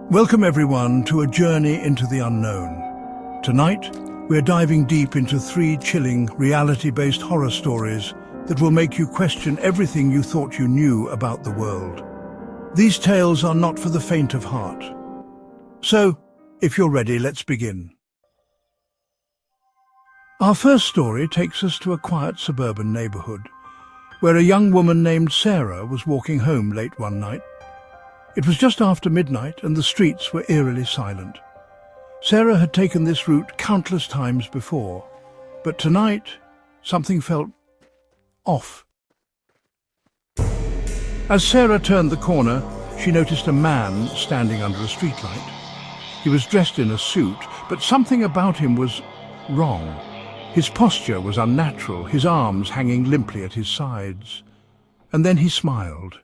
Welcome everyone to a journey into the unknown. Tonight, we're diving deep into 3 chilling, reality-based horror stories that will make you question everything you thought you knew about the world. These tales are not for the faint of heart. So, if you're ready, let's begin. Our first story takes us to a quiet suburban neighborhood, where a young woman named Sarah was walking home late one night. It was just after midnight and the streets were eerily silent. Sarah had taken this route countless times before, but tonight something felt off. As Sarah turned the corner, she noticed a man standing under a streetlight. He was dressed in a suit, but something about him was wrong. His posture was unnatural, his arms hanging limply at his sides. And then he smiled.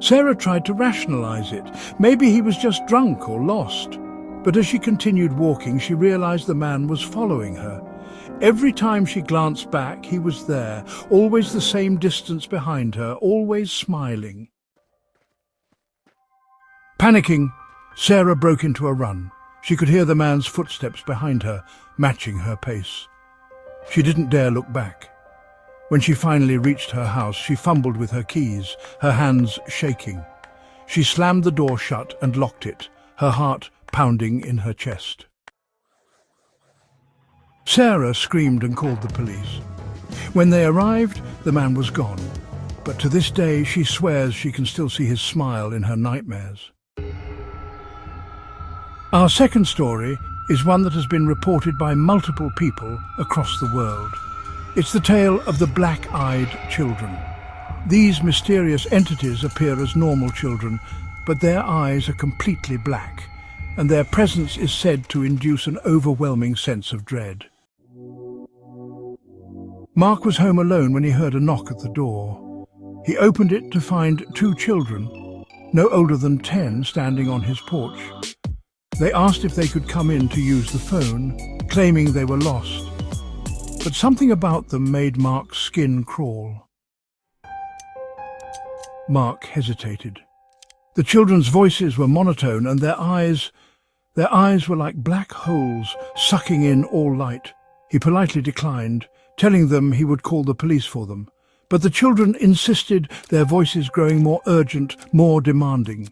Sarah tried to rationalize it. Maybe he was just drunk or lost. But as she continued walking, she realized the man was following her. Every time she glanced back, he was there, always the same distance behind her, always smiling. Panicking, Sarah broke into a run. She could hear the man's footsteps behind her, matching her pace. She didn't dare look back. When she finally reached her house, she fumbled with her keys, her hands shaking. She slammed the door shut and locked it, her heart pounding in her chest. Sarah screamed and called the police. When they arrived, the man was gone, but to this day she swears she can still see his smile in her nightmares. Our second story is one that has been reported by multiple people across the world. It's the tale of the black-eyed children. These mysterious entities appear as normal children, but their eyes are completely black, and their presence is said to induce an overwhelming sense of dread. Mark was home alone when he heard a knock at the door. He opened it to find 2 children, no older than 10, standing on his porch. They asked if they could come in to use the phone, claiming they were lost. But something about them made Mark's skin crawl. Mark hesitated. The children's voices were monotone, and their eyes were like black holes, sucking in all light. He politely declined, telling them he would call the police for them. But the children insisted, their voices growing more urgent, more demanding.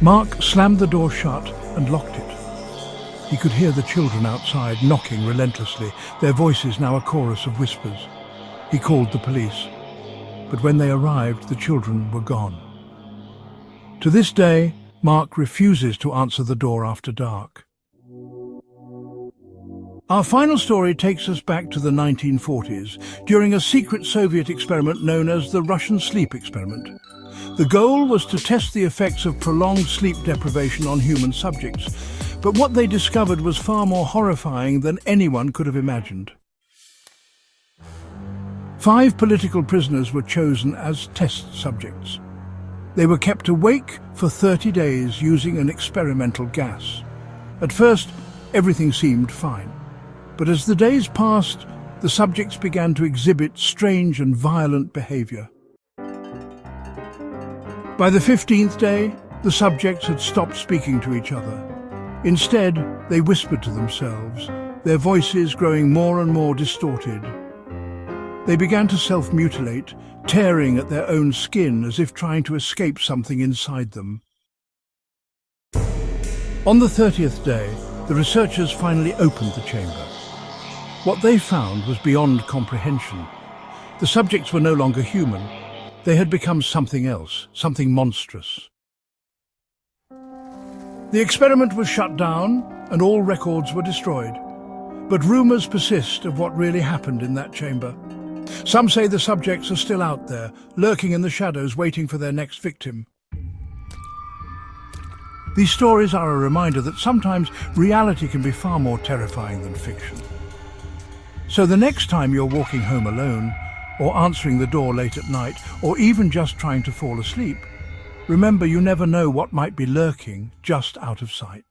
Mark slammed the door shut and locked it. He could hear the children outside knocking relentlessly, their voices now a chorus of whispers. He called the police, but when they arrived, the children were gone. To this day, Mark refuses to answer the door after dark. Our final story takes us back to the 1940s, during a secret Soviet experiment known as the Russian sleep experiment. The goal was to test the effects of prolonged sleep deprivation on human subjects, but what they discovered was far more horrifying than anyone could have imagined. 5 political prisoners were chosen as test subjects. They were kept awake for 30 days using an experimental gas. At first, everything seemed fine, but as the days passed, the subjects began to exhibit strange and violent behavior. By the 15th day, the subjects had stopped speaking to each other. Instead, they whispered to themselves, their voices growing more and more distorted. They began to self-mutilate, tearing at their own skin as if trying to escape something inside them. On the 30th day, the researchers finally opened the chamber. What they found was beyond comprehension. The subjects were no longer human. They had become something else, something monstrous. The experiment was shut down and all records were destroyed. But rumors persist of what really happened in that chamber. Some say the subjects are still out there, lurking in the shadows, waiting for their next victim. These stories are a reminder that sometimes reality can be far more terrifying than fiction. So the next time you're walking home alone, or answering the door late at night, or even just trying to fall asleep, remember, you never know what might be lurking just out of sight.